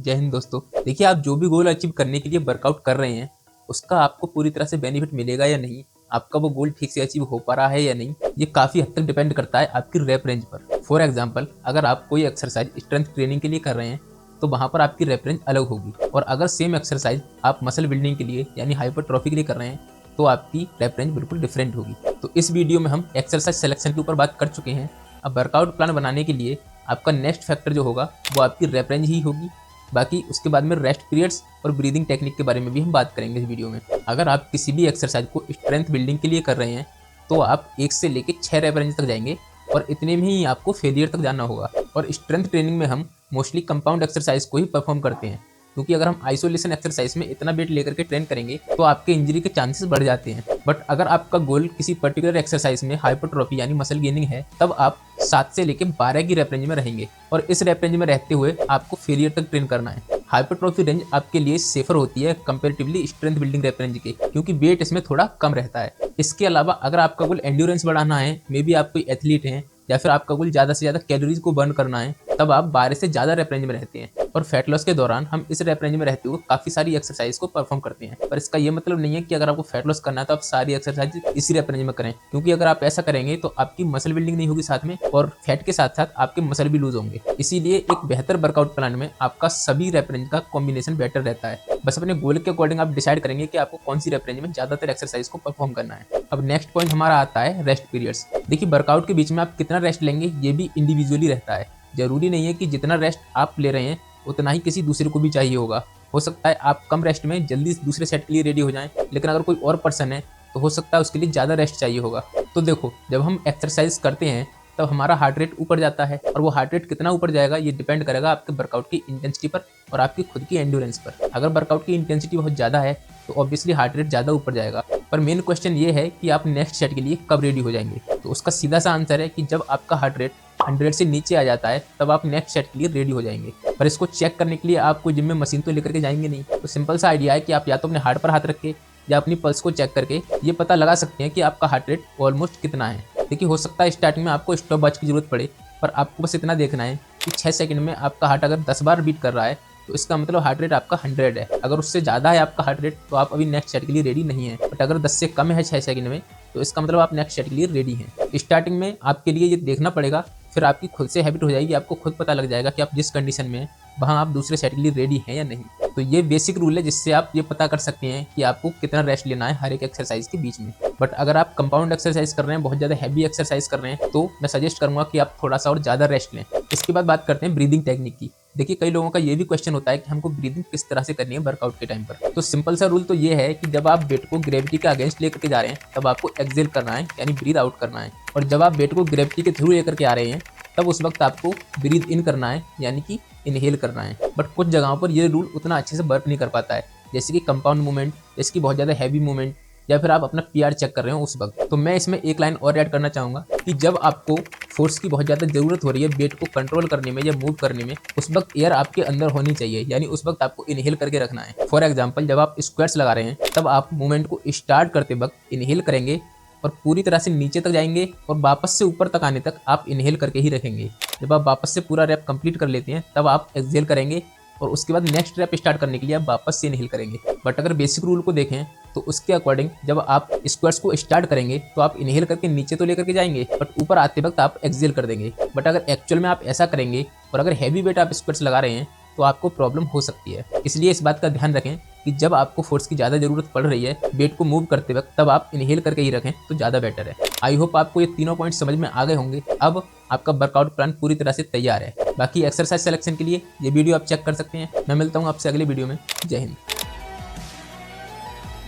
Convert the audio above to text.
जय हिंद दोस्तों। देखिए, आप जो भी गोल अचीव करने के लिए वर्कआउट कर रहे हैं उसका आपको पूरी तरह से बेनिफिट मिलेगा या नहीं, आपका वो गोल ठीक से अचीव हो पा रहा है या नहीं, ये काफ़ी हद तक डिपेंड करता है आपकी रैप रेंज पर। फॉर एग्जांपल, अगर आप कोई एक्सरसाइज स्ट्रेंथ ट्रेनिंग के लिए कर रहे हैं तो वहाँ पर आपकी रैप रेंज अलग होगी, और अगर सेम एक्सरसाइज आप मसल बिल्डिंग के लिए यानी हाइपरट्रॉफी के लिए कर रहे हैं तो आपकी रैप रेंज बिल्कुल डिफरेंट होगी। तो इस वीडियो में हम एक्सरसाइज सिलेक्शन के ऊपर बात कर चुके हैं। अब वर्कआउट प्लान बनाने के लिए आपका नेक्स्ट फैक्टर जो होगा वो आपकी रैप रेंज ही होगी। बाकी उसके बाद में रेस्ट पीरियड्स और ब्रीदिंग टेक्निक के बारे में भी हम बात करेंगे इस वीडियो में। अगर आप किसी भी एक्सरसाइज को स्ट्रेंथ बिल्डिंग के लिए कर रहे हैं तो आप 1 से लेकर 6 रैप रेंज तक जाएंगे, और इतने में ही आपको फेलियर तक जाना होगा। और स्ट्रेंथ ट्रेनिंग में हम मोस्टली कंपाउंड एक्सरसाइज को ही परफॉर्म करते हैं, क्योंकि अगर हम आइसोलेशन एक्सरसाइज में इतना वेट लेकर के ट्रेन करेंगे तो आपके इंजरी के चांसेस बढ़ जाते हैं। बट अगर आपका गोल किसी पर्टिकुलर एक्सरसाइज में हाइपरट्रॉफी यानी मसल गेनिंग है, तब आप 7 से लेकर 12 की रैप रेंज में रहेंगे, और इस रैप रेंज में रहते हुए आपको फेलियर तक ट्रेन करना है। हाइपरट्रॉफी रेंज आपके लिए सेफर होती है comparatively strength building rap range के, क्योंकि वेट इसमें थोड़ा कम रहता है। इसके अलावा अगर आपका गोल एंड्योरेंस बढ़ाना है, मे बी आप कोई एथलीट हैं, या फिर आपका गोल ज़्यादा से ज़्यादा कैलोरीज को बर्न करना है, तब आप 12 से ज़्यादा रैप रेंज में रहते हैं। और फैट लॉस के दौरान हम इस रैप रेंज में रहते हुए काफ़ी सारी एक्सरसाइज को परफॉर्म करते हैं। पर इसका ये मतलब नहीं है कि अगर आपको फैट लॉस करना है तो आप सारी एक्सरसाइज इसी रैप रेंज में करें, क्योंकि अगर आप ऐसा करेंगे तो आपकी मसल बिल्डिंग नहीं होगी साथ में, और फैट के साथ साथ आपके मसल भी लूज होंगे। इसीलिए एक बेहतर वर्कआउट प्लान में आपका सभी रैप रेंज का कॉम्बिनेशन बेटर रहता है। बस अपने गोल के अकॉर्डिंग आप डिसाइड करेंगे कि आपको कौन सी रैप रेंज में ज़्यादातर एक्सरसाइज को परफॉर्म करना है। अब नेक्स्ट पॉइंट हमारा आता है रेस्ट पीरियड्स। देखिए, वर्कआउट के बीच में आप कितना रेस्ट लेंगे ये भी इंडिविजुअली रहता है। जरूरी नहीं है कि जितना रेस्ट आप ले रहे हैं उतना ही किसी दूसरे को भी चाहिए होगा। हो सकता है आप कम रेस्ट में जल्दी दूसरे सेट के लिए रेडी हो जाएं, लेकिन अगर कोई और पर्सन है तो हो सकता है उसके लिए ज़्यादा रेस्ट चाहिए होगा। तो देखो, जब हम एक्सरसाइज करते हैं तब हमारा हार्ट रेट ऊपर जाता है, और वो हार्ट रेट कितना ऊपर जाएगा ये डिपेंड करेगा आपके वर्कआउट की इंटेंसिटी पर और आपकी खुद की एंड्योरेंस पर। अगर वर्कआउट की इंटेंसिटी बहुत ज़्यादा है तो ऑब्वियसली हार्ट रेट ज़्यादा ऊपर जाएगा। पर मेन क्वेश्चन ये है कि आप नेक्स्ट सेट के लिए कब रेडी हो जाएंगे। तो उसका सीधा सा आंसर है कि जब आपका हार्ट रेट 100 से नीचे आ जाता है तब आप नेक्स्ट सेट के लिए रेडी हो जाएंगे। पर इसको चेक करने के लिए आप कोई जिम में मशीन तो लेकर के जाएंगे नहीं। तो सिंपल सा आइडिया है कि आप या तो अपने हार्ट पर हाथ रख के या अपनी पल्स को चेक करके ये पता लगा सकते हैं कि आपका हार्ट रेट ऑलमोस्ट कितना है। देखिए, हो सकता है स्टार्टिंग में आपको स्टॉप वॉच की जरूरत पड़े, पर आपको बस इतना देखना है कि 6 सेकंड में आपका हार्ट अगर 10 बार बीट कर रहा है तो इसका मतलब हार्ट रेट आपका 100 है। अगर उससे ज़्यादा है आपका हार्ट रेट तो आप अभी नेक्स्ट सेट के लिए रेडी नहीं है। बट अगर 10 से कम है 6 सेकंड में तो इसका मतलब आप नेक्स्ट सेट के लिए रेडी हैं। स्टार्टिंग में आपके लिए ये देखना पड़ेगा, फिर आपकी खुद से हैबिट हो जाएगी, आपको खुद पता लग जाएगा कि आप जिस कंडीशन में हैं वहाँ आप दूसरे सेट के लिए रेडी हैं या नहीं। तो ये बेसिक रूल है जिससे आप ये पता कर सकते हैं कि आपको कितना रेस्ट लेना है हर एक एक्सरसाइज के बीच में। बट अगर आप कंपाउंड एक्सरसाइज कर रहे हैं, बहुत ज़्यादा हैवी एक्सरसाइज कर रहे हैं, तो मैं सजेस्ट करूंगा कि आप थोड़ा सा और ज़्यादा रेस्ट लें। इसके बाद बात करते हैं ब्रीदिंग टेक्निक की। देखिए, कई लोगों का ये भी क्वेश्चन होता है कि हमको ब्रीदिंग किस तरह से करनी है वर्कआउट के टाइम पर। तो सिंपल सा रूल तो ये है कि जब आप वेट को ग्रेविटी के अगेंस्ट लेकर के जा रहे हैं तब आपको एक्सेल करना है, यानी ब्रीद आउट करना है। और जब आप वेट को ग्रेविटी के थ्रू लेकर के आ रहे हैं तब उस वक्त आपको ब्रीद इन करना है, यानी कि इनहेल करना है। बट कुछ जगहों पर ये रूल उतना अच्छे से वर्क नहीं कर पाता है, जैसे कि कंपाउंड मूवमेंट, जैसे कि बहुत ज़्यादा हैवी मूवमेंट, या फिर आप अपना पीआर चेक कर रहे हो उस वक्त। तो मैं इसमें एक लाइन और ऐड करना चाहूँगा कि जब आपको फोर्स की बहुत ज़्यादा ज़रूरत हो रही है वेट को कंट्रोल करने में या मूव करने में, उस वक्त एयर आपके अंदर होनी चाहिए, यानी उस वक्त आपको इनहेल करके रखना है। फॉर एग्जाम्पल, जब आप स्क्वाट्स लगा रहे हैं तब आप मूवमेंट को स्टार्ट करते वक्त इनहेल करेंगे और पूरी तरह से नीचे तक जाएंगे, और वापस से ऊपर तक आने तक आप इनहेल करके ही रखेंगे। जब आप वापस से पूरा रैप कंप्लीट कर लेते हैं तब आप एक्सहेल करेंगे, और उसके बाद नेक्स्ट रैप स्टार्ट करने के लिए आप वापस से इनहेल करेंगे। बट अगर बेसिक रूल को देखें तो उसके अकॉर्डिंग जब आप स्क्वाट्स को स्टार्ट करेंगे तो आप इनहेल करके नीचे तो लेकर के जाएंगे, बट ऊपर आते वक्त आप एक्सहेल कर देंगे। बट अगर एक्चुअल में आप ऐसा करेंगे और अगर हैवी वेट आप स्क्वाट्स लगा रहे हैं तो आपको प्रॉब्लम हो सकती है। इसलिए इस बात का ध्यान रखें कि जब आपको फोर्स की ज़्यादा ज़रूरत पड़ रही है वेट को मूव करते वक्त, तब आप इनहेल करके ही रखें तो ज़्यादा बेटर है। आई होप आपको ये तीनों पॉइंट समझ में आ गए होंगे। अब आपका वर्कआउट प्लान पूरी तरह से तैयार है। बाकी एक्सरसाइज सिलेक्शन के लिए ये वीडियो आप चेक कर सकते हैं। मैं मिलता हूँ आपसे अगले वीडियो में। जय हिंद।